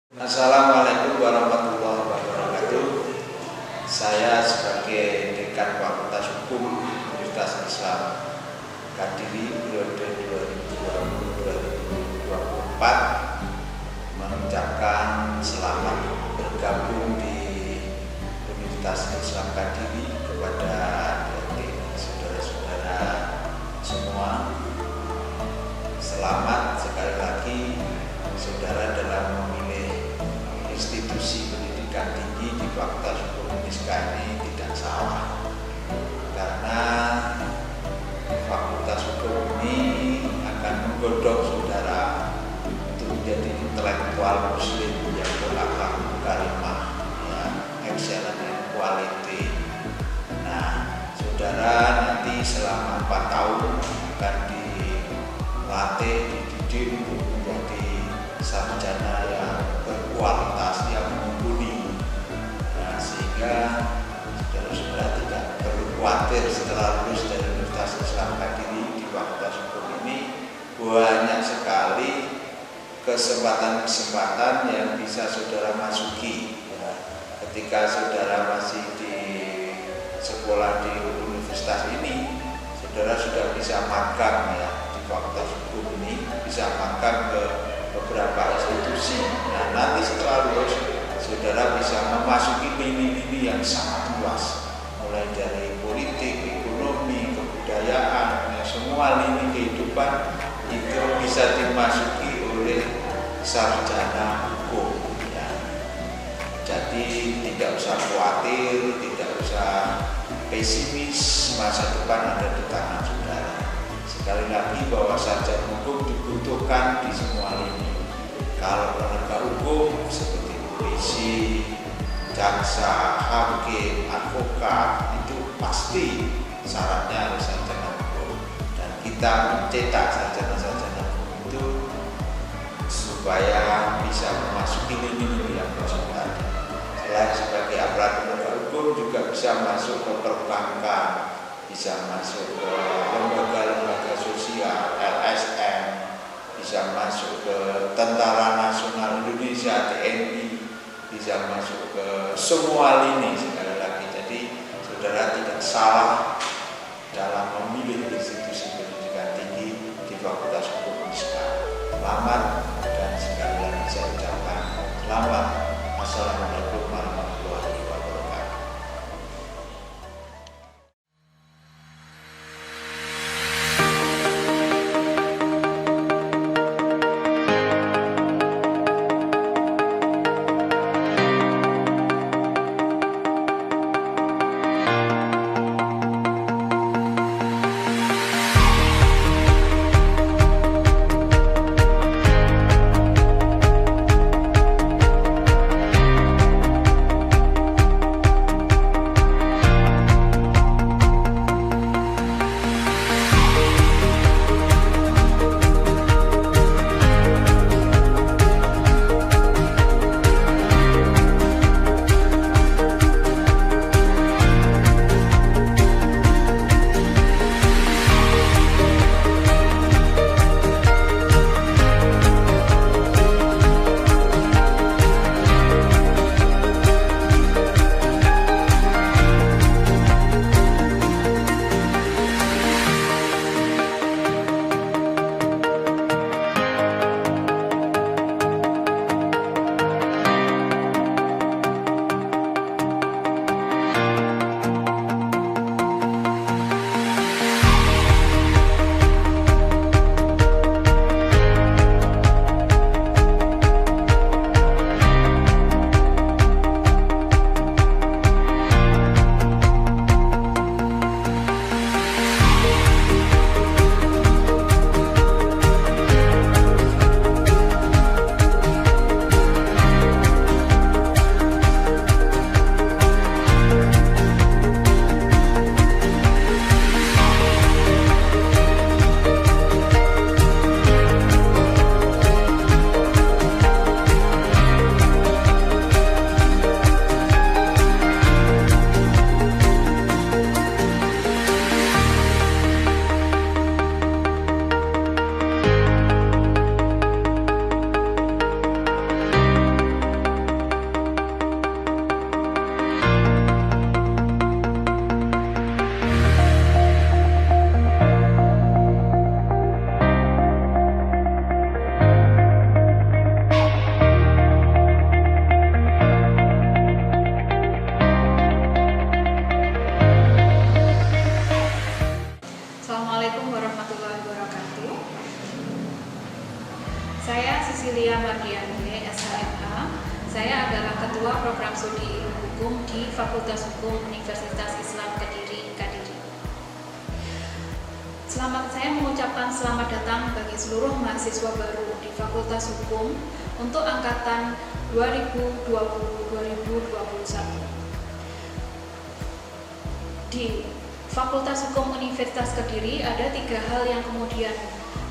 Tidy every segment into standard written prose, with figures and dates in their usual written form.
Assalamualaikum warahmatullahi wabarakatuh. Saya sebagai Dekan Fakultas Hukum Universitas Islam Kediri periode 2020-2024 mengucapkan selamat bergabung di Universitas Islam Kediri kepada saudara-saudara semua. Selamat sekali lagi saudara dalam memilih institusi pendidikan tinggi di Fakultas Hukum Uniska ini tidak salah, karena Fakultas Hukum ini akan menggodok saudara untuk menjadi intelektual muslim yang berakhlak karimah, ya, excellent and quality. Nah, saudara nanti selama 4 tahun akan dilatih, dididik untuk menjadi sarjana yang berkualitas, yang mumpuni. Nah, sehingga saudara-saudara tidak perlu khawatir setelah lulus dari Universitas Islam Kediri di Fakultas Hukum ini banyak sekali kesempatan-kesempatan yang bisa saudara masuki. Ya, ketika saudara masih di sekolah di universitas ini, saudara sudah bisa magang, ya, di Fakultas Hukum ini bisa magang ke beberapa institusi. Nah, nanti setelah lulus saudara bisa memasuki lini-lini yang sangat luas, mulai dari politik, ekonomi, kebudayaan, ya, semua lini kehidupan itu bisa dimasuki oleh sarjana hukum, ya. Jadi tidak usah khawatir, tidak usah pesimis, masa depan ada di tangan saudara. Sekali lagi bahwa sarjana hukum dibutuhkan di semua lini. Kalau penegak hukum seperti polisi, jaksa, hakim, advokat, itu pasti syaratnya harus sarjana hukum. Dan kita mencetak sarjana-sarjana hukum itu supaya bisa memasuki lini-lini yang bersangkutan. Selain sebagai aparat penegak hukum, juga bisa masuk ke perbankan, bisa masuk ke lembaga-lembaga sosial, LSM, bisa masuk ke Tentara Nasional Indonesia, TNI, bisa masuk ke semua lini sekali lagi. Jadi saudara tidak salah dalam memilih institusi pendidikan tinggi di Fakultas Hukum Uniska. Selamat, dan sekali lagi saya ucapkan selamat. Assalamualaikum warahmatullahi wabarakatuh. Cecilia Mardiani, SHMH. Saya adalah Ketua Program Studi Ilmu Hukum di Fakultas Hukum Universitas Islam Kediri. Saya mengucapkan selamat datang bagi seluruh mahasiswa baru di Fakultas Hukum untuk angkatan 2020-2021. Di Fakultas Hukum Universitas Kediri ada 3 hal yang kemudian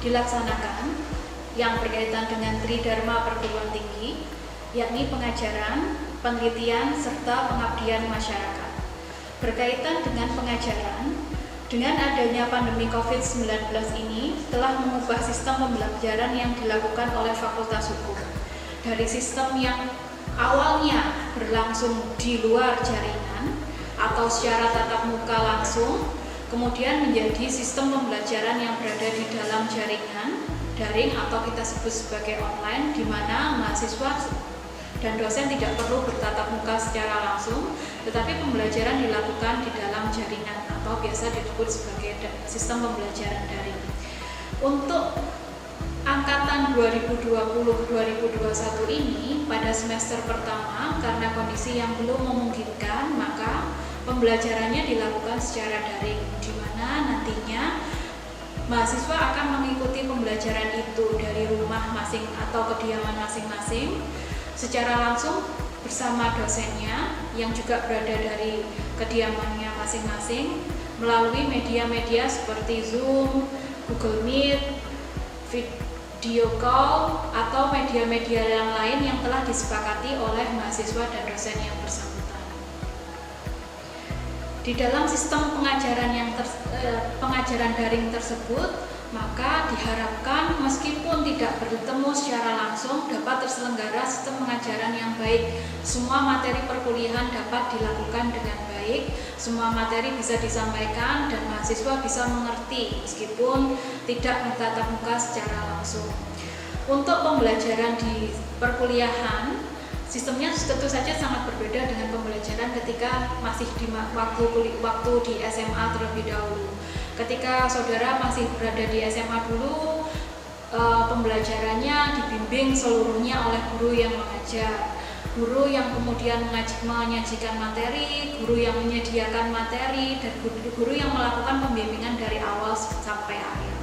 dilaksanakan yang berkaitan dengan Tridharma Perguruan Tinggi, yakni pengajaran, penelitian, serta pengabdian masyarakat. Berkaitan dengan pengajaran, dengan adanya pandemi COVID-19 ini telah mengubah sistem pembelajaran yang dilakukan oleh Fakultas Hukum. Dari sistem yang awalnya berlangsung di luar jaringan atau secara tatap muka langsung, kemudian menjadi sistem pembelajaran yang berada di dalam jaringan, daring atau kita sebut sebagai online, di mana mahasiswa dan dosen tidak perlu bertatap muka secara langsung, tetapi pembelajaran dilakukan di dalam jaringan atau biasa disebut sebagai sistem pembelajaran daring. Untuk angkatan 2020-2021 ini pada semester pertama, karena kondisi yang belum memungkinkan, maka pembelajarannya dilakukan secara daring, di mana nantinya mahasiswa akan mengikuti pembelajaran itu dari rumah masing atau kediaman masing-masing secara langsung bersama dosennya yang juga berada dari kediamannya masing-masing melalui media-media seperti Zoom, Google Meet, video call, atau media-media yang lain yang telah disepakati oleh mahasiswa dan dosen yang bersangkutan. Di dalam sistem pengajaran daring tersebut, maka diharapkan meskipun tidak bertemu secara langsung dapat terselenggara sistem pengajaran yang baik. Semua materi perkuliahan dapat dilakukan dengan baik, semua materi bisa disampaikan dan mahasiswa bisa mengerti meskipun tidak bertatap muka secara langsung. Untuk pembelajaran di perkuliahan, sistemnya tentu saja sangat berbeda dengan pembelajaran ketika masih di waktu di SMA terlebih dahulu. Ketika saudara masih berada di SMA dulu, pembelajarannya dibimbing seluruhnya oleh guru yang mengajar, guru yang kemudian menyajikan materi, guru yang menyediakan materi, dan guru yang melakukan pembimbingan dari awal sampai akhir.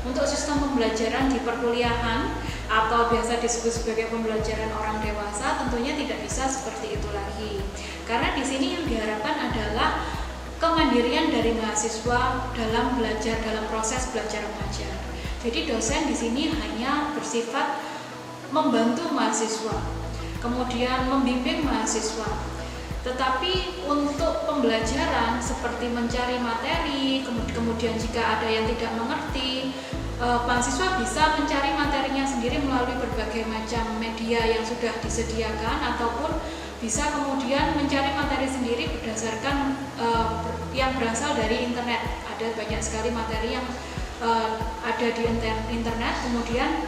Untuk sistem pembelajaran di perkuliahan atau biasa disebut sebagai pembelajaran orang dewasa tentunya tidak bisa seperti itu lagi. Karena di sini yang diharapkan adalah kemandirian dari mahasiswa dalam belajar, dalam proses belajar mengajar. Jadi dosen di sini hanya bersifat membantu mahasiswa, kemudian membimbing mahasiswa. Tetapi untuk pembelajaran seperti mencari materi, kemudian jika ada yang tidak mengerti, mahasiswa bisa mencari materinya sendiri melalui berbagai macam media yang sudah disediakan, ataupun bisa kemudian mencari materi sendiri berdasarkan yang berasal dari internet. Ada banyak sekali materi yang ada di internet, kemudian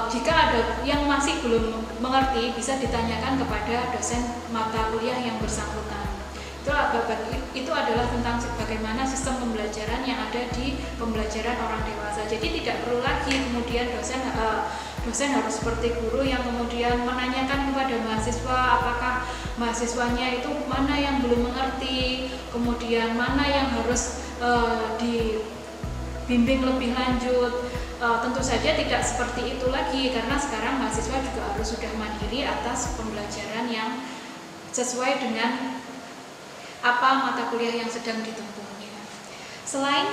jika ada yang masih belum mengerti bisa ditanyakan kepada dosen mata kuliah yang bersangkutan. Itu adalah tentang bagaimana sistem pembelajaran yang ada di pembelajaran orang dewasa. Jadi tidak perlu lagi kemudian dosen harus seperti guru yang kemudian menanyakan kepada mahasiswa apakah mahasiswanya itu mana yang belum mengerti, kemudian mana yang harus dibimbing lebih lanjut. Tentu saja tidak seperti itu lagi, karena sekarang mahasiswa juga harus sudah mandiri atas pembelajaran yang sesuai dengan apa mata kuliah yang sedang ditempuhnya. Selain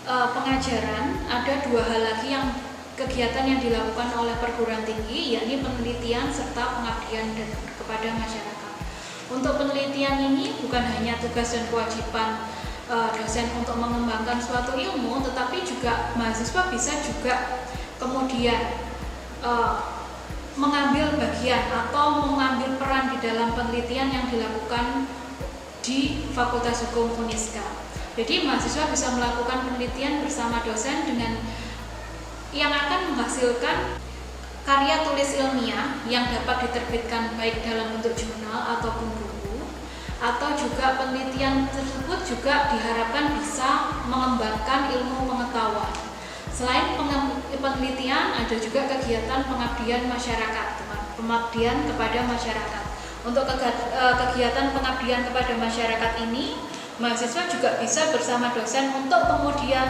pengajaran, ada 2 hal lagi yang kegiatan yang dilakukan oleh perguruan tinggi, yakni penelitian serta pengabdian kepada masyarakat. Untuk penelitian ini bukan hanya tugas dan kewajiban dosen untuk mengembangkan suatu ilmu, tetapi juga mahasiswa bisa juga kemudian mengambil bagian atau mengambil peran di dalam penelitian yang dilakukan di Fakultas Hukum Uniska. Jadi mahasiswa bisa melakukan penelitian bersama dosen dengan yang akan menghasilkan karya tulis ilmiah yang dapat diterbitkan baik dalam bentuk jurnal ataupun buku, atau juga penelitian tersebut juga diharapkan bisa mengembangkan ilmu pengetahuan. Selain penelitian, ada juga kegiatan pengabdian masyarakat, pengabdian kepada masyarakat. Untuk kegiatan pengabdian kepada masyarakat ini, mahasiswa juga bisa bersama dosen untuk kemudian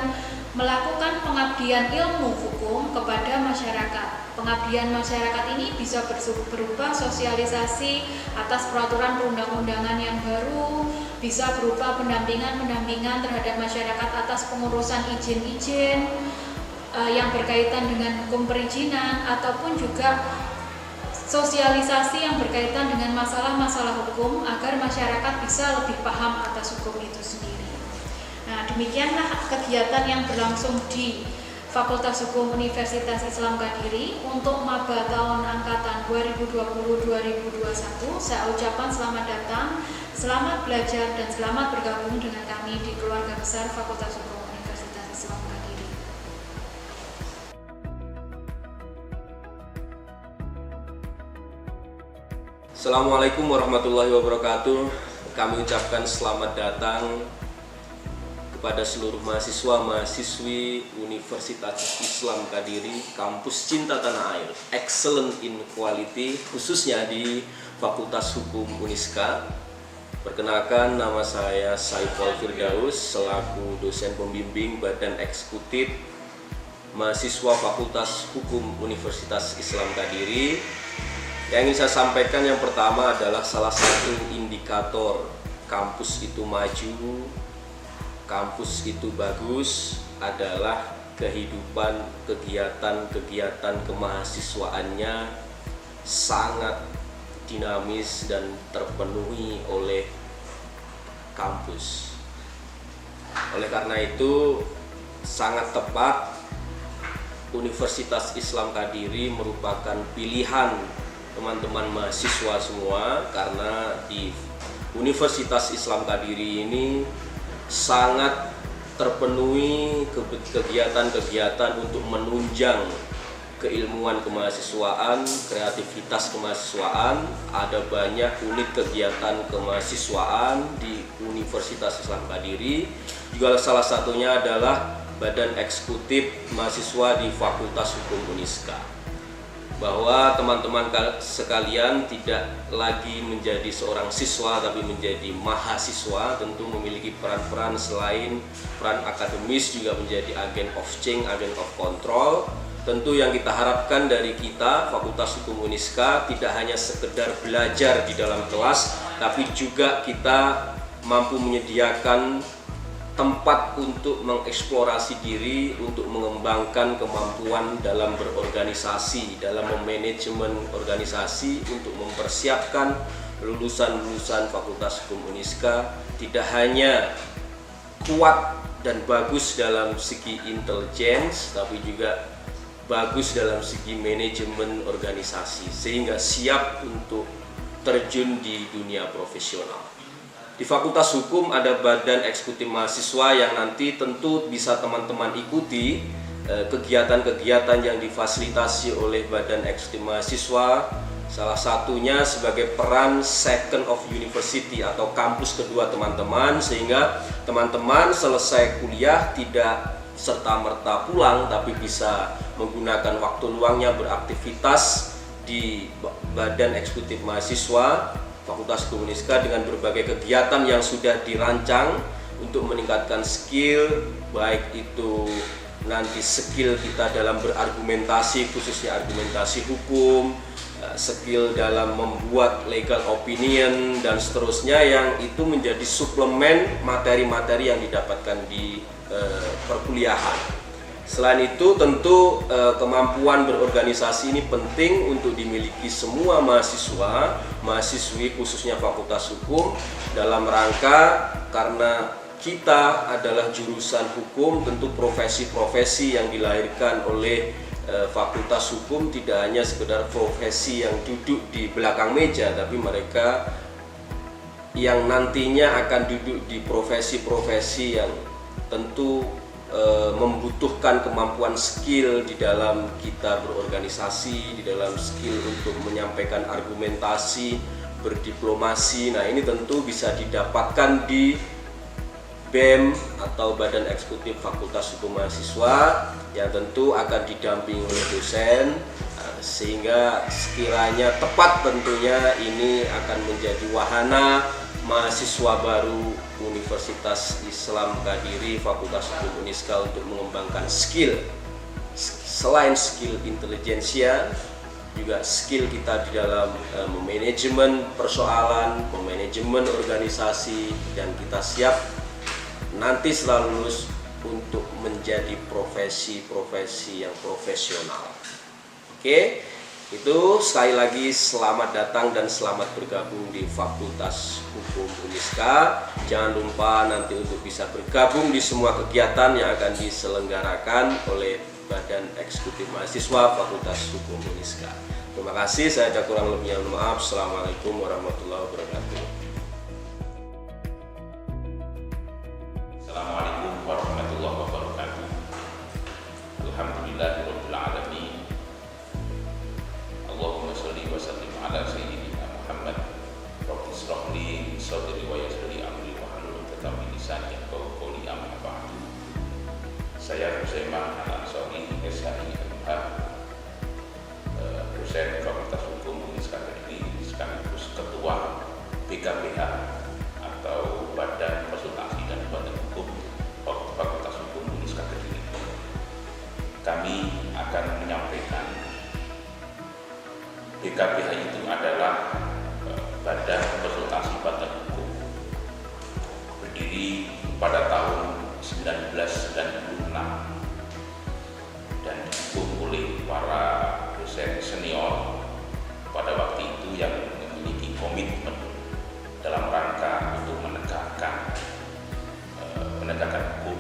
melakukan pengabdian ilmu hukum kepada masyarakat. Pengabdian masyarakat ini bisa berupa sosialisasi atas peraturan perundang-undangan yang baru, bisa berupa pendampingan terhadap masyarakat atas pengurusan izin-izin yang berkaitan dengan hukum perizinan, ataupun juga sosialisasi yang berkaitan dengan masalah-masalah hukum agar masyarakat bisa lebih paham atas hukum itu sendiri. Nah, demikianlah kegiatan yang berlangsung di Fakultas Hukum Universitas Islam Kediri untuk maba tahun angkatan 2020-2021. Saya ucapkan selamat datang, selamat belajar, dan selamat bergabung dengan kami di keluarga besar Fakultas Hukum Universitas Islam Kediri. Assalamualaikum warahmatullahi wabarakatuh. Kami ucapkan selamat datang kepada seluruh mahasiswa-mahasiswi Universitas Islam Kediri, kampus cinta tanah air, excellent in quality, khususnya di Fakultas Hukum Uniska. Perkenalkan, nama saya Saiful Firdaus selaku dosen pembimbing Badan Eksekutif Mahasiswa Fakultas Hukum Universitas Islam Kediri. Yang ingin saya sampaikan yang pertama adalah salah satu indikator kampus itu maju, kampus itu bagus adalah kehidupan kegiatan kemahasiswaannya sangat dinamis dan terpenuhi oleh kampus. Oleh karena itu sangat tepat Universitas Islam Kediri merupakan pilihan teman-teman mahasiswa semua, karena di Universitas Islam Kediri ini sangat terpenuhi kegiatan-kegiatan untuk menunjang keilmuan kemahasiswaan, kreativitas kemahasiswaan. Ada banyak unit kegiatan kemahasiswaan di Universitas Islam Kediri. Juga salah satunya adalah Badan Eksekutif Mahasiswa di Fakultas Hukum Uniska. Bahwa teman-teman sekalian tidak lagi menjadi seorang siswa tapi menjadi mahasiswa, tentu memiliki peran-peran selain peran akademis, juga menjadi agen of change, agen of control. Tentu yang kita harapkan dari kita Fakultas Hukum Uniska tidak hanya sekedar belajar di dalam kelas, tapi juga kita mampu menyediakan tempat untuk mengeksplorasi diri, untuk mengembangkan kemampuan dalam berorganisasi, dalam memanajemen organisasi, untuk mempersiapkan lulusan-lulusan Fakultas Hukum Uniska tidak hanya kuat dan bagus dalam segi intelligence, tapi juga bagus dalam segi manajemen organisasi, sehingga siap untuk terjun di dunia profesional. Di Fakultas Hukum ada Badan Eksekutif Mahasiswa yang nanti tentu bisa teman-teman ikuti kegiatan-kegiatan yang difasilitasi oleh Badan Eksekutif Mahasiswa. Salah satunya sebagai peran second of university atau kampus kedua teman-teman, sehingga teman-teman selesai kuliah tidak serta-merta pulang, tapi bisa menggunakan waktu luangnya beraktivitas di Badan Eksekutif Mahasiswa Fakultas Hukum Uniska dengan berbagai kegiatan yang sudah dirancang untuk meningkatkan skill, baik itu nanti skill kita dalam berargumentasi, khususnya argumentasi hukum, skill dalam membuat legal opinion, dan seterusnya, yang itu menjadi suplemen materi-materi yang didapatkan di perkuliahan. Selain itu tentu kemampuan berorganisasi ini penting untuk dimiliki semua mahasiswa, mahasiswi khususnya Fakultas Hukum, dalam rangka karena kita adalah jurusan hukum, tentu profesi-profesi yang dilahirkan oleh Fakultas Hukum tidak hanya sekedar profesi yang duduk di belakang meja, tapi mereka yang nantinya akan duduk di profesi-profesi yang tentu membutuhkan kemampuan skill di dalam kita berorganisasi, di dalam skill untuk menyampaikan argumentasi, berdiplomasi. Nah, ini tentu bisa didapatkan di BEM atau Badan Eksekutif Fakultas Hukum Mahasiswa yang tentu akan didampingi oleh dosen, sehingga sekiranya tepat tentunya ini akan menjadi wahana mahasiswa baru Universitas Islam Kadiri Fakultas Hukum Uniska untuk mengembangkan skill, selain skill intelijensia juga skill kita di dalam memanajemen persoalan, memanajemen organisasi, dan kita siap nanti setelah lulus untuk menjadi profesi-profesi yang profesional. Oke, itu sekali lagi selamat datang dan selamat bergabung di Fakultas Hukum Uniska. Jangan lupa nanti untuk bisa bergabung di semua kegiatan yang akan diselenggarakan oleh Badan Eksekutif Mahasiswa Fakultas Hukum Uniska. Terima kasih, saya ada kurang lebihnya, maaf. Assalamualaikum warahmatullahi wabarakatuh. Assalamualaikum warahmatullahi wabarakatuh. Alhamdulillahirabbil alamin. Allahumma shalli wa sallim ala sayyidina Muhammad. Rabbi shrah li sadri wa yassir li amri wahlul 'uqdatam min lisani yafqahu qawli, amma ba'du. Saya Husaimah Al-Ansori, SHI MH, dosen Fakultas Hukum Uniska Kadiri, sekaligus Ketua BKPH atau Badan Konsultasi dan Bantuan Hukum Fakultas Hukum Uniska Kadiri. Kami akan menyampaikan BKPH itu adalah Badan Konsultasi Bantuan Hukum, berdiri pada tahun 1996 dan didukung oleh para dosen senior pada waktu itu yang memiliki komitmen dalam rangka untuk menegakkan penegakan hukum.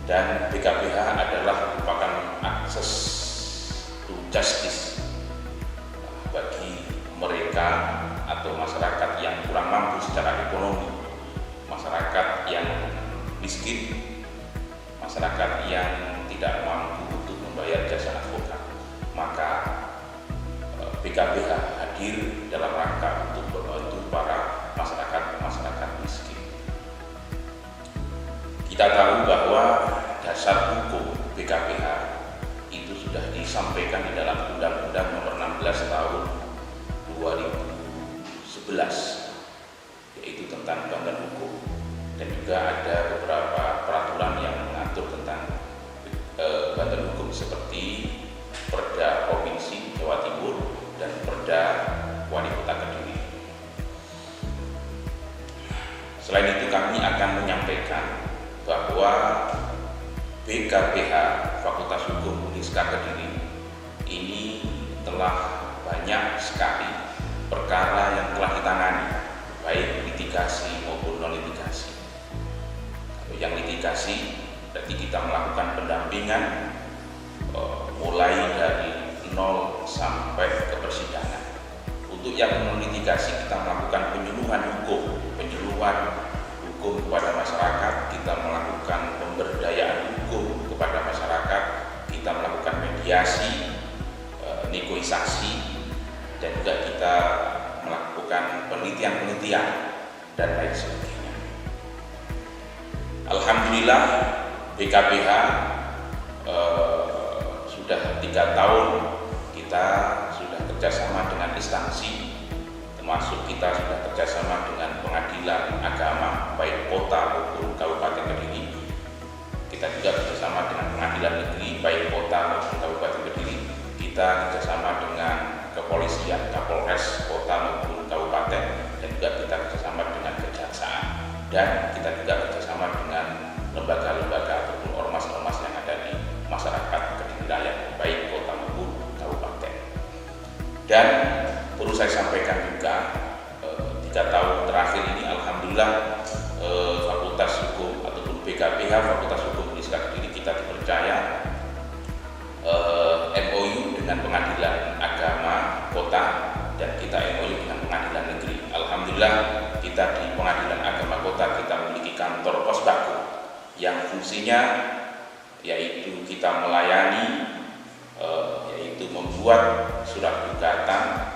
Dan BKPH adalah merupakan akses to justice bagi mereka atau masyarakat yang kurang mampu secara ekonomi, masyarakat yang miskin, masyarakat yang tidak mampu untuk membayar jasa advokat. Maka BKPH hadir dalam rangka untuk membantu para masyarakat miskin. Kita tahu bahwa dasar hukum BKPH itu sudah disampaikan di dalam Undang-Undang Nomor 16 Tahun 2011, yaitu tentang bantuan hukum, dan juga ada beberapa peraturan yang mengatur tentang bantuan hukum seperti Perda Provinsi Jawa Timur dan Perda Wali Kota Kediri. Selain itu, kami akan menyampaikan bahwa BKPH Fakultas Hukum Uniska Kediri ini telah banyak sekali perkara yang telah ditangani, baik litigasi maupun non litigasi. Yang litigasi berarti kita melakukan pendampingan mulai dari nol sampai ke persidangan. Untuk yang non litigasi kita melakukan penyuluhan hukum kepada masyarakat, kita melakukan pemberdayaan hukum kepada masyarakat, kita melakukan mediasi, negosiasi, dan juga kita melakukan penelitian dan lain sebagainya. Alhamdulillah BKPH sudah 3 tahun kita sudah kerjasama dengan instansi, termasuk kita sudah kerjasama dengan pengadilan agama baik kota maupun Kabupaten Kediri. Kita juga kerjasama dengan pengadilan negeri baik kota maupun Kabupaten Kediri. Kita kerjasama dengan kepolisian, Kapolres kota maupun kabupaten, dan juga kita kerjasama dengan kejaksaan, dan kita juga kerjasama dengan lembaga-lembaga ataupun ormas-ormas yang ada di masyarakat Kediri Raya baik kota maupun kabupaten. Dan perlu saya sampaikan juga 3 tahun terakhir ini alhamdulillah Fakultas Hukum ataupun BKPH Fakultas Hukum Uniska Kediri kita dipercaya MOU dengan Pengadilan Agama Kota, dan kita MOU dengan Pengadilan Negeri. Alhamdulillah kita di Pengadilan Agama Kota kita memiliki kantor posbako yang fungsinya yaitu kita melayani, yaitu membuat surat gugatan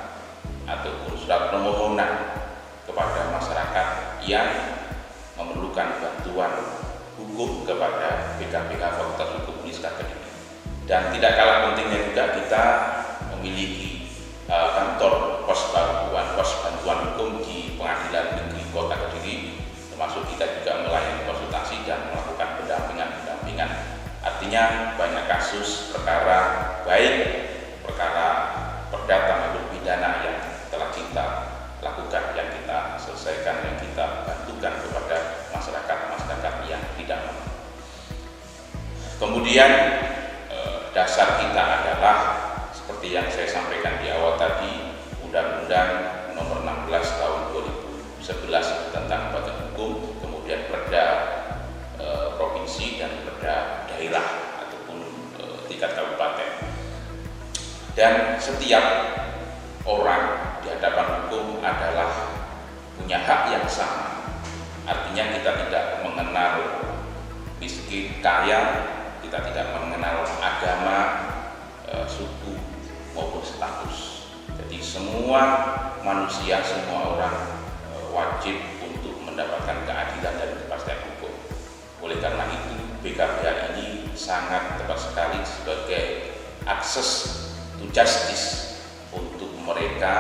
ataupun surat permohonan kepada masyarakat yang memerlukan hukum kepada BK Fakultas Hukum Universitas Kediri. Dan tidak kalah pentingnya juga kita memiliki kantor pos bantuan hukum di Pengadilan Negeri Kota Kediri, termasuk kita juga melayani konsultasi dan melakukan pendampingan. Artinya banyak kasus perkara, baik perkara perdata maupun pidana yang telah kita lakukan, yang kita selesaikan, yang kita bantukan kepada masyarakat yang tidak mampu. Kemudian dasar kita adalah seperti yang saya sampaikan di awal tadi, Undang-Undang Nomor 16 Tahun 2011 tentang badan hukum, kemudian Perda provinsi dan Perda daerah ataupun tingkat kabupaten. Dan setiap orang di hadapan hukum adalah punya hak yang sama. Artinya kita tidak mengenal miskin kaya, kita tidak mengenal agama, suku maupun status. Jadi semua manusia, semua orang wajib untuk mendapatkan keadilan dan kepastian hukum. Oleh karena itu, BKBH ini sangat tepat sekali sebagai akses to justice untuk mereka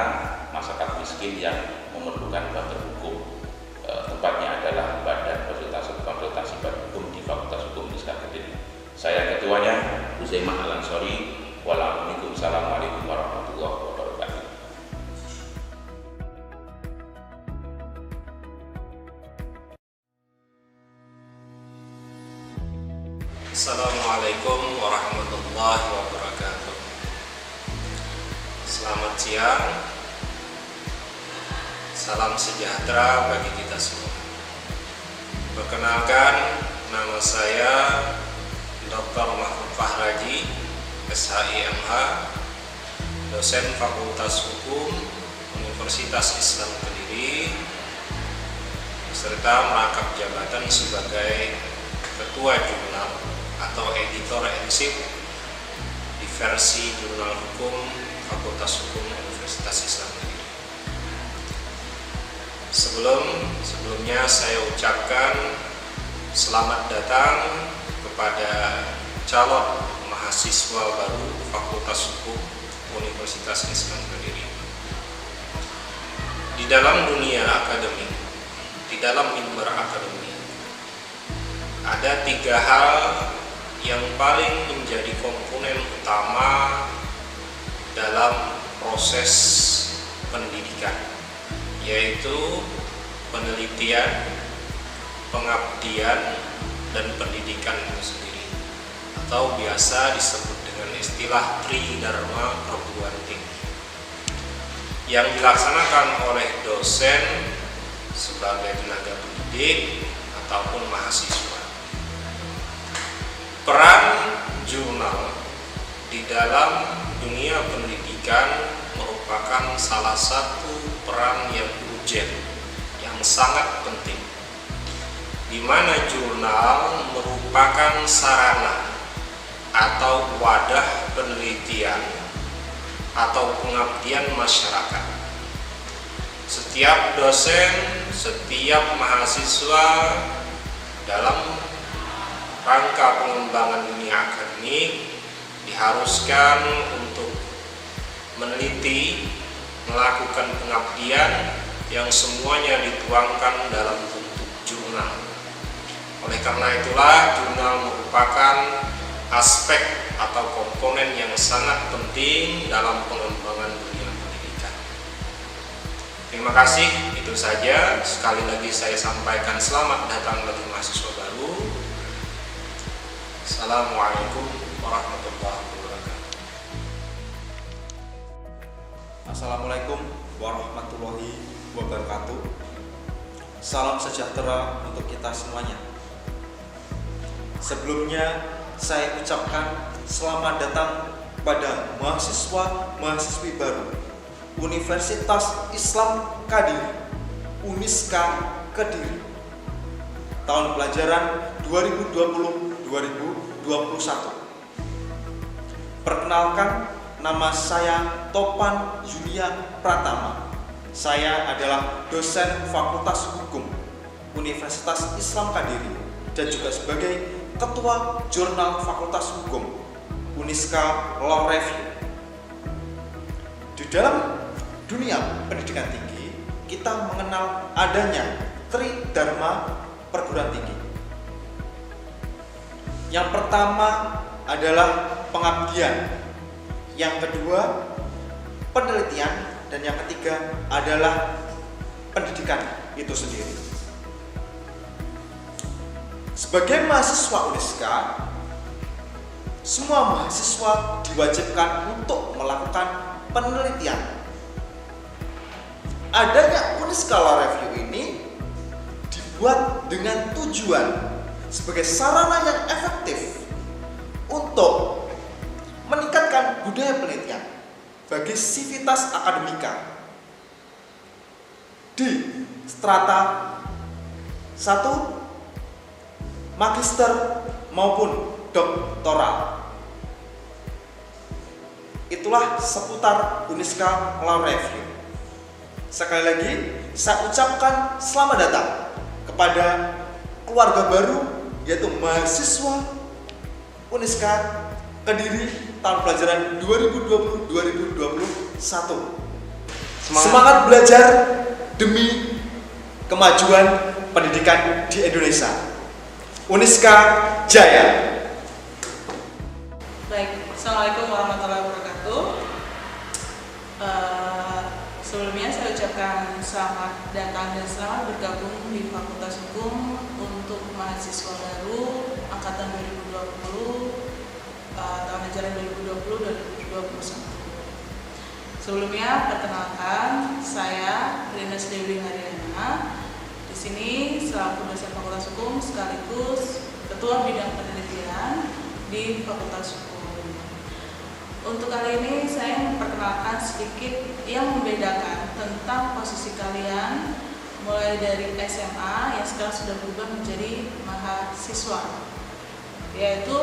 masyarakat miskin yang memerlukan bantuan hukum. Tempatnya adalah Badan Konsultasi Hukum di Fakultas Hukum Universitas Kediri. Saya ketuanya, Uzaimah Al-Ansori. Wassalamualaikum warahmatullahi wabarakatuh. Assalamualaikum warahmatullahi wabarakatuh. Selamat siang. Salam sejahtera bagi kita semua. Perkenalkan, nama saya Dr. Mahfud Fahraji, SHIMH, dosen Fakultas Hukum Universitas Islam Kediri, serta merangkap jabatan sebagai Ketua Jurnal atau Editor-in-Chief di versi Jurnal Hukum Fakultas Hukum Universitas Islam Kediri. Sebelumnya saya ucapkan selamat datang kepada calon mahasiswa baru Fakultas Hukum Universitas Islam Kediri. Di dalam dunia akademik, di dalam mimbar akademik, ada 3 hal yang paling menjadi komponen utama dalam proses pendidikan, yaitu penelitian, pengabdian, dan pendidikan itu sendiri, atau biasa disebut dengan istilah Tridharma Perguruan Tinggi, yang dilaksanakan oleh dosen sebagai tenaga pendidik ataupun mahasiswa. Peran jurnal di dalam dunia pendidikan merupakan salah satu peran yang urgent, yang sangat penting, di mana jurnal merupakan sarana atau wadah penelitian atau pengabdian masyarakat. Setiap dosen, setiap mahasiswa dalam rangka pengembangan dunia akademik diharuskan untuk meneliti, melakukan pengabdian yang semuanya dituangkan dalam bentuk jurnal. Oleh karena itulah jurnal merupakan aspek atau komponen yang sangat penting dalam pengembangan dunia pendidikan. Terima kasih, itu saja. Sekali lagi saya sampaikan selamat datang bagi mahasiswa baru. Assalamualaikum warahmatullahi wabarakatuh. Assalamualaikum warahmatullahi wabarakatuh. Salam sejahtera untuk kita semuanya. Sebelumnya saya ucapkan selamat datang pada mahasiswa-mahasiswi baru Universitas Islam Kediri, Uniska Kediri, tahun pelajaran 2020-2021. Perkenalkan, nama saya Topan Yulia Pratama. Saya adalah dosen Fakultas Hukum Universitas Islam Kediri dan juga sebagai Ketua Jurnal Fakultas Hukum Uniska Law Review. Di dalam dunia pendidikan tinggi, kita mengenal adanya Tridharma perguruan tinggi. Yang pertama adalah pengabdian, yang kedua penelitian, dan yang ketiga adalah pendidikan itu sendiri. Sebagai mahasiswa Uniska, semua mahasiswa diwajibkan untuk melakukan penelitian. Adanya Uniska Law Review ini dibuat dengan tujuan sebagai sarana yang efektif untuk meningkatkan budaya penelitian bagi sivitas akademika di strata 1, magister maupun doktoral. Itulah seputar Uniska Law Review. Sekali lagi, saya ucapkan selamat datang kepada keluarga baru, yaitu mahasiswa Uniska Kediri tahun pelajaran 2020-2021. Semangat belajar demi kemajuan pendidikan di Indonesia. Uniska Jaya. Baik, Assalamualaikum warahmatullahi wabarakatuh. Sebelumnya saya ucapkan selamat datang dan selamat bergabung di Fakultas Hukum untuk mahasiswa baru angkatan 2020 tahun ajaran 2020-2021. Sebelumnya perkenalkan, saya Rines Dewi Haryana. Di sini selaku dosen Fakultas Hukum sekaligus Ketua Bidang Penelitian di Fakultas Hukum. Untuk kali ini saya memperkenalkan sedikit yang membedakan tentang posisi kalian mulai dari SMA yang sekarang sudah berubah menjadi mahasiswa, yaitu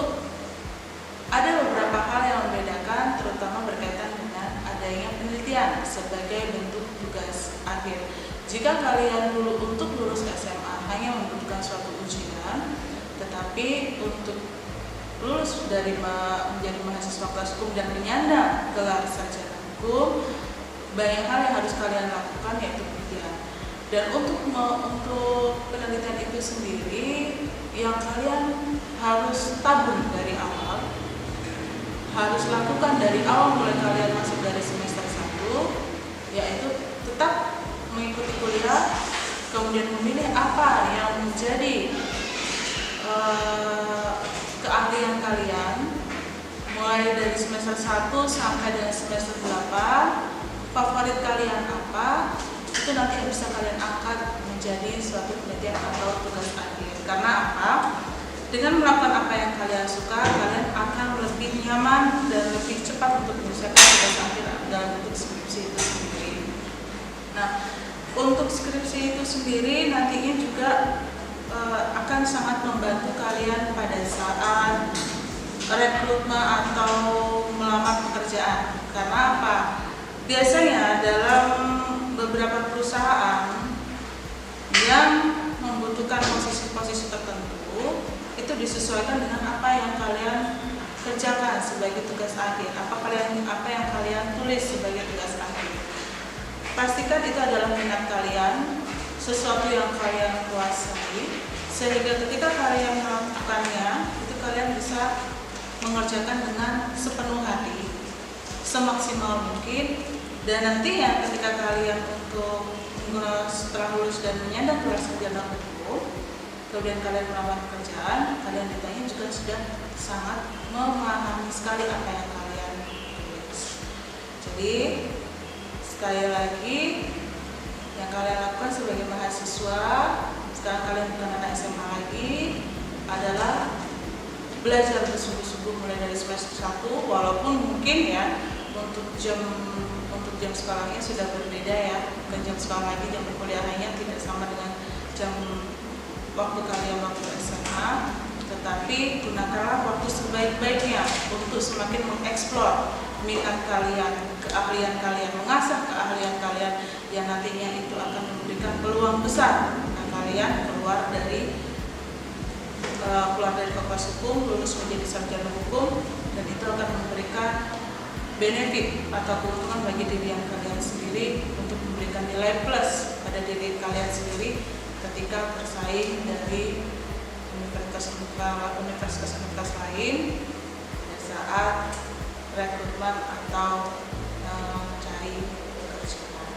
ada beberapa hal yang membedakan, terutama berkaitan dengan adanya penelitian sebagai bentuk tugas akhir. Jika kalian dulu untuk lulus SMA hanya membutuhkan suatu ujian, tetapi untuk lulus dari menjadi mahasiswa Fakultas Hukum dan menyandang gelar sarjana hukum, banyak hal yang harus kalian lakukan, yaitu penelitian. Dan untuk penelitian itu sendiri, yang kalian harus tabung dari awal, harus lakukan dari awal mulai kalian masuk dari semester 1, yaitu tetap mengikuti kuliah, kemudian memilih apa yang menjadi keahlian kalian mulai dari semester 1 sampai dengan semester 8. Favorit kalian apa, itu nanti bisa kalian angkat menjadi suatu penelitian atau tugas akhir. Karena apa? Dengan melakukan apa yang kalian suka, kalian akan lebih nyaman dan lebih cepat untuk menyelesaikan tugas akhir dalam bentuk skripsi itu sendiri. Nah, untuk skripsi itu sendiri nantinya juga akan sangat membantu kalian pada saat rekrutmen atau melamar pekerjaan. Karena apa? Biasanya dalam beberapa perusahaan yang membutuhkan posisi-posisi tertentu, itu disesuaikan dengan apa yang kalian kerjakan sebagai tugas akhir, apa yang kalian tulis sebagai tugas akhir. Pastikan itu adalah minat kalian, sesuatu yang kalian kuasai, sehingga ketika kalian melakukannya, itu kalian bisa mengerjakan dengan sepenuh hati, semaksimal mungkin. Dan nantinya ketika kalian setelah lulus dan menyandang gelar sarjana hukum, kemudian kalian melamar pekerjaan, kalian ditanya juga sudah sangat memahami sekali apa yang kalian tulis. Jadi sekali lagi, yang kalian lakukan sebagai mahasiswa, sekarang kalian bukan anak SMA lagi, adalah belajar bersungguh-sungguh mulai dari semester 1, walaupun mungkin ya untuk jam sekolahnya sudah berbeda ya, bukan jam sekolah lagi, jam perkuliahannya tidak sama dengan jam waktu kalian waktu SMA, tetapi gunakanlah waktu sebaik-baiknya untuk semakin mengeksplor minat kalian, keahlian kalian, mengasah keahlian kalian yang nantinya itu akan memberikan peluang besar kalian keluar dari keluar dari Fakultas Hukum, lulus menjadi sarjana hukum, dan itu akan memberikan benefit atau keuntungan bagi diri yang kalian sendiri untuk memberikan nilai plus pada diri kalian sendiri ketika bersaing dari universitas lain pada saat rekrutmen atau mencari pekerjaan.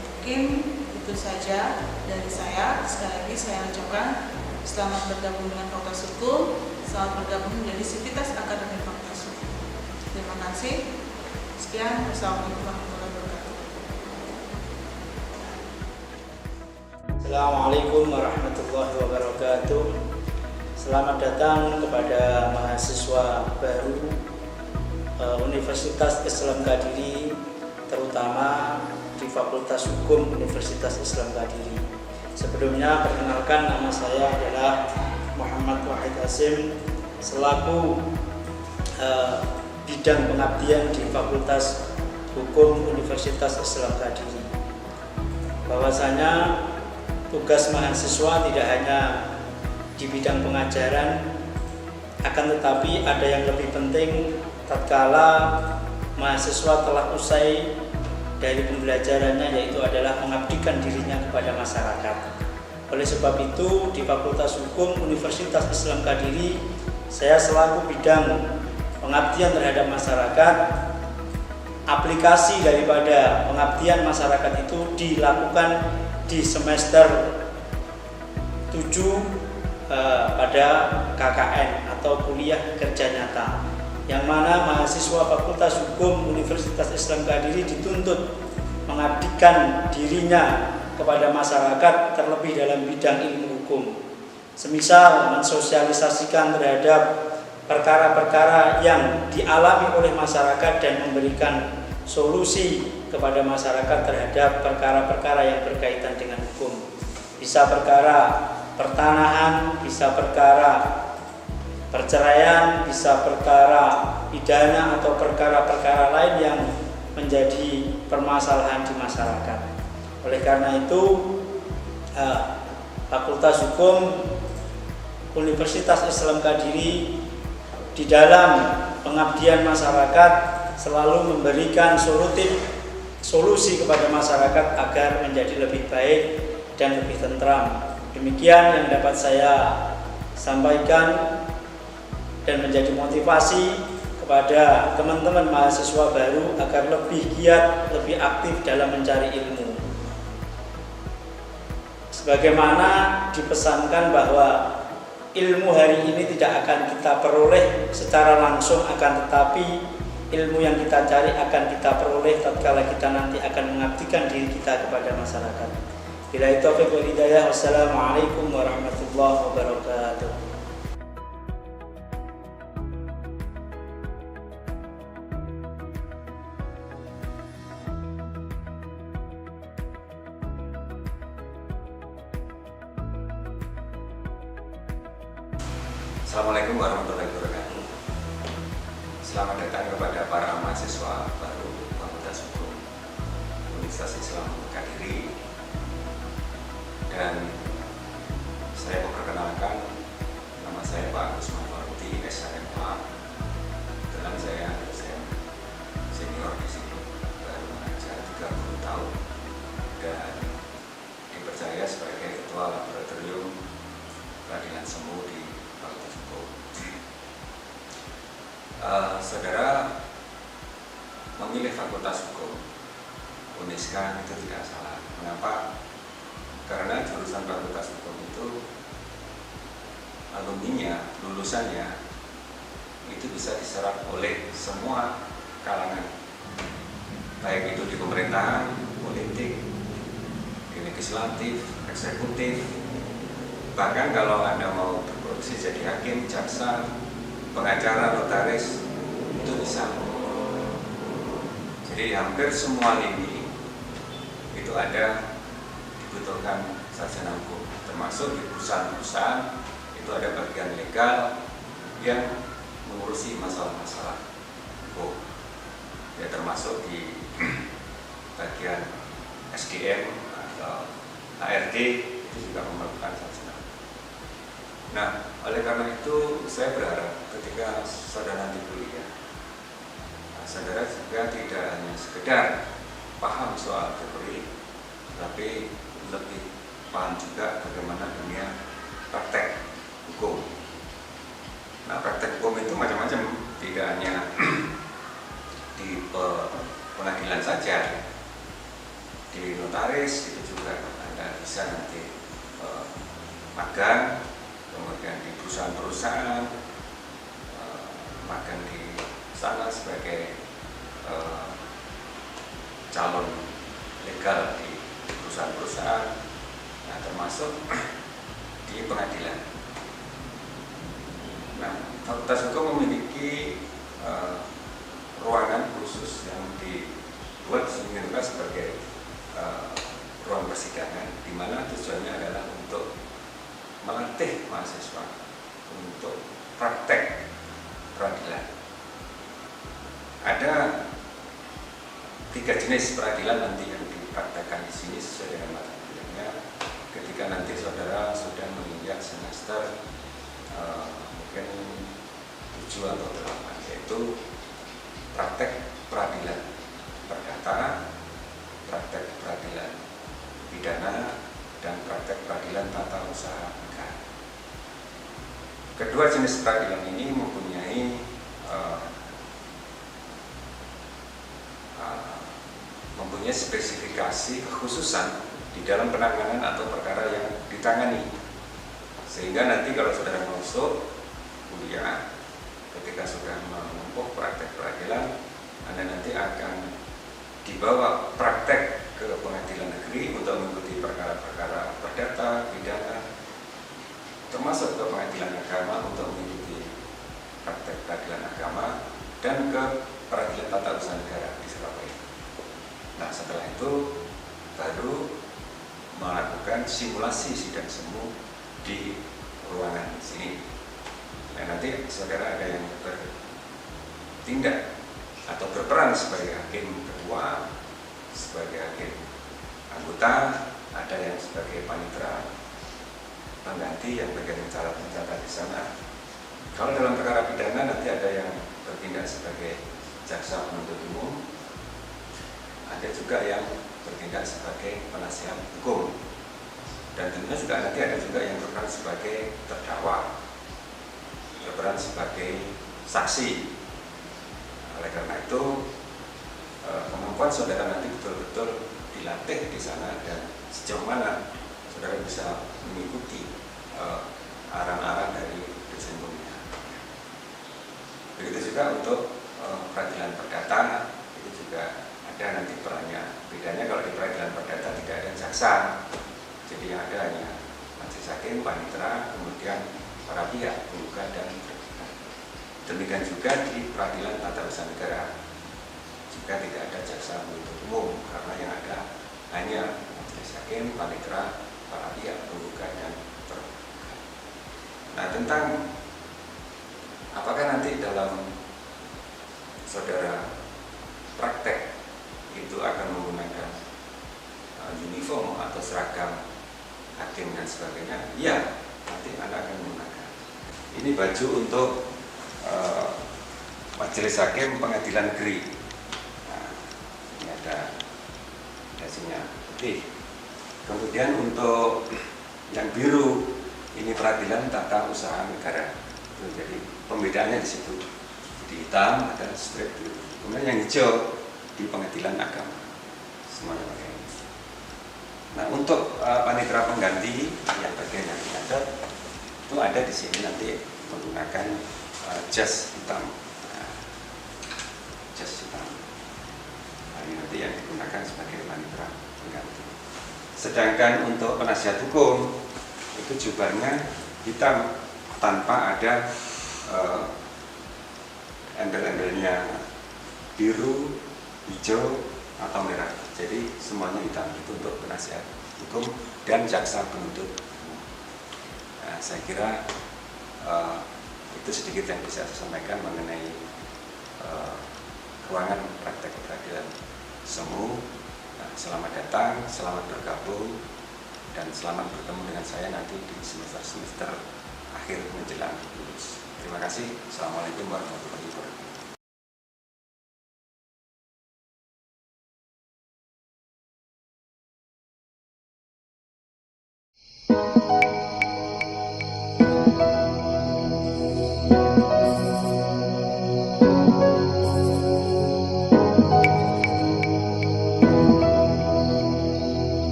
Mungkin itu saja dari saya. Sekali lagi saya ucapkan selamat bergabung dengan Fakultas Hukum, selamat bergabung menjadi Sivitas Akademi Fakultas Hukum. Terima kasih. Sekian, wassalamualaikum warahmatullahi wabarakatuh. Assalamualaikum warahmatullahi wabarakatuh. Selamat datang kepada mahasiswa baru Universitas Islam Kadiri, terutama di Fakultas Hukum Universitas Islam Kadiri. Sebelumnya perkenalkan, nama saya adalah Muhammad Wahid Hasim selaku bidang pengabdian di Fakultas Hukum Universitas Islam Kadiri. Bahwasanya tugas mahasiswa tidak hanya di bidang pengajaran, akan tetapi ada yang lebih penting tatkala mahasiswa telah usai dari pembelajarannya, yaitu adalah mengabdikan dirinya kepada masyarakat. Oleh sebab itu, di Fakultas Hukum Universitas Islam Kadiri, saya selaku bidang pengabdian terhadap masyarakat. Aplikasi daripada pengabdian masyarakat itu dilakukan di semester 7 pada KKN atau kuliah kerja nyata, yang mana mahasiswa Fakultas Hukum Universitas Islam Kadiri dituntut mengabdikan dirinya kepada masyarakat, terlebih dalam bidang ilmu hukum, semisal mensosialisasikan terhadap perkara-perkara yang dialami oleh masyarakat dan memberikan solusi kepada masyarakat terhadap perkara-perkara yang berkaitan dengan hukum. Bisa perkara pertanahan, bisa perkara perceraian, bisa perkara pidana atau perkara-perkara lain yang menjadi permasalahan di masyarakat. Oleh karena itu, Fakultas Hukum Universitas Islam Kadiri di dalam pengabdian masyarakat selalu memberikan solusi kepada masyarakat agar menjadi lebih baik dan lebih tentram. Demikian yang dapat saya sampaikan dan menjadi motivasi kepada teman-teman mahasiswa baru agar lebih giat, lebih aktif dalam mencari ilmu. Sebagaimana dipesankan bahwa ilmu hari ini tidak akan kita peroleh secara langsung, akan tetapi ilmu yang kita cari akan kita peroleh tatkala kita nanti akan mengabdikan diri kita kepada masyarakat. Billahi taufiq wal hidayah. Wassalamualaikum warahmatullahi wabarakatuh. Assalamualaikum warahmatullahi wabarakatuh. Selamat datang kepada para mahasiswa baru Fakultas Hukum Universitas Islam Kadiri. Dan saya memperkenalkan, nama saya Pak Agus Mafaruti, SHMA. Kebetulan saya dosen senior di sini, baru mengajar 30 tahun dan dipercaya sebagai Ketua Laboratorium Peradilan Semu di Fakultas Hukum. Saudara memilih Fakultas Hukum Uniska itu tidak salah. Mengapa? Karena jurusan Fakultas Hukum itu alumninya, lulusannya itu bisa diserap oleh semua kalangan, baik itu di pemerintahan, politik, di legislatif, eksekutif. Bahkan kalau Anda mau berprofesi jadi hakim, jaksa, pengacara, notaris, itu bisa. Jadi hampir semua lini itu ada dibutuhkan sarjana hukum, termasuk di perusahaan-perusahaan itu ada bagian legal yang mengurusi masalah-masalah hukum, ya termasuk di bagian SDM atau HRD itu juga memerlukan sarjana. Nah, Oleh karena itu saya berharap ketika saudara nanti kuliah, saudara juga tidak hanya sekedar paham soal teori, tapi lebih paham juga bagaimana dunia praktek hukum. Nah, praktek hukum itu macam-macam, tidak hanya di pengadilan saja, di notaris itu juga Anda bisa nanti magang, kemudian di perusahaan-perusahaan, magang di sana sebagai calon legal di perusahaan-perusahaan, nah termasuk di pengadilan. Nah, Fakultas Hukum memiliki ruangan khusus yang dibuat sehingga sebagai ruang persidangan, di mana tujuannya adalah untuk melatih mahasiswa untuk praktek peradilan. Ada 3 jenis peradilan nanti yang dipraktekkan di sini sesuai dengan mata kuliahnya. Ketika nanti saudara sudah menginjak semester mungkin 7 atau 8, yaitu praktek peradilan perdata, praktek peradilan pidana, dan praktek peradilan tata usaha negara. Kedua jenis peradilan ini mempunyai spesifikasi kekhususan di dalam penanganan atau perkara yang ditangani, sehingga nanti kalau saudara masuk kuliah, ketika sudah menempuh praktek peradilan, Anda nanti akan dibawa praktek ke pengadilan negeri untuk mengikuti perkara-perkara perdata, pidana, termasuk ke pengadilan agama untuk mengikuti praktek peradilan agama, dan ke peradilan tata usaha negara di Surabaya. Nah, setelah itu baru melakukan simulasi sidang semu di ruangan sini. Nah, nanti saudara ada yang bertindak atau berperan sebagai hakim ketua, sebagai hakim anggota, ada yang sebagai panitera pengganti yang bagian mencatat di sana. Kalau dalam perkara pidana nanti ada yang bertindak sebagai jaksa penuntut umum, ada juga yang bertindak sebagai penasihat hukum, dan tentunya juga nanti ada juga yang berperan sebagai terdakwa, berperan sebagai saksi. Oleh karena itu kemampuan saudara nanti betul-betul dilatih di sana, dan sejauh mana saudara bisa mengikuti arahan-arahan dari dosen pembina. Begitu juga untuk peradilan perdata, itu juga ada nanti perannya. Bedanya kalau di peradilan perdata tidak ada jaksa, jadi yang ada hanya majelis hakim, panitera, kemudian para pihak penggugat dan tergugat. Demikian juga di peradilan tata usaha negara juga tidak ada jaksa penuntut umum, karena yang ada hanya majelis hakim, panitera, para pihak penggugat dan tergugat. Nah, tentang apakah nanti dalam saudara praktek itu akan menggunakan uniform atau seragam hakim dan sebagainya, iya, nanti Anda akan menggunakan. Ini baju untuk majelis hakim pengadilan negeri. Nah, ini ada dasinya putih. Kemudian untuk yang biru ini peradilan tata usaha negara. Jadi pembedaannya di situ. Di hitam ada strip biru. Kemudian yang hijau di pengadilan agama, semuanya pakai ini. Nah, untuk panitera pengganti yang bagian yang diadat itu ada di sini nanti menggunakan jas hitam. Nah, jas hitam. Nah, ini nanti yang digunakan sebagai panitera pengganti. Sedangkan untuk penasihat hukum itu jubahnya hitam tanpa ada embel-embelnya biru, hijau, atau merah. Jadi semuanya hitam. Itu untuk penasihat hukum dan jaksa penuntut umum. Nah, saya kira itu sedikit yang bisa saya sampaikan mengenai ruangan praktek peradilan semu. Nah, selamat datang, selamat bergabung, dan selamat bertemu dengan saya nanti di semester-semester akhir. akhir menjelang lulus. Terima kasih. Assalamualaikum warahmatullahi wabarakatuh.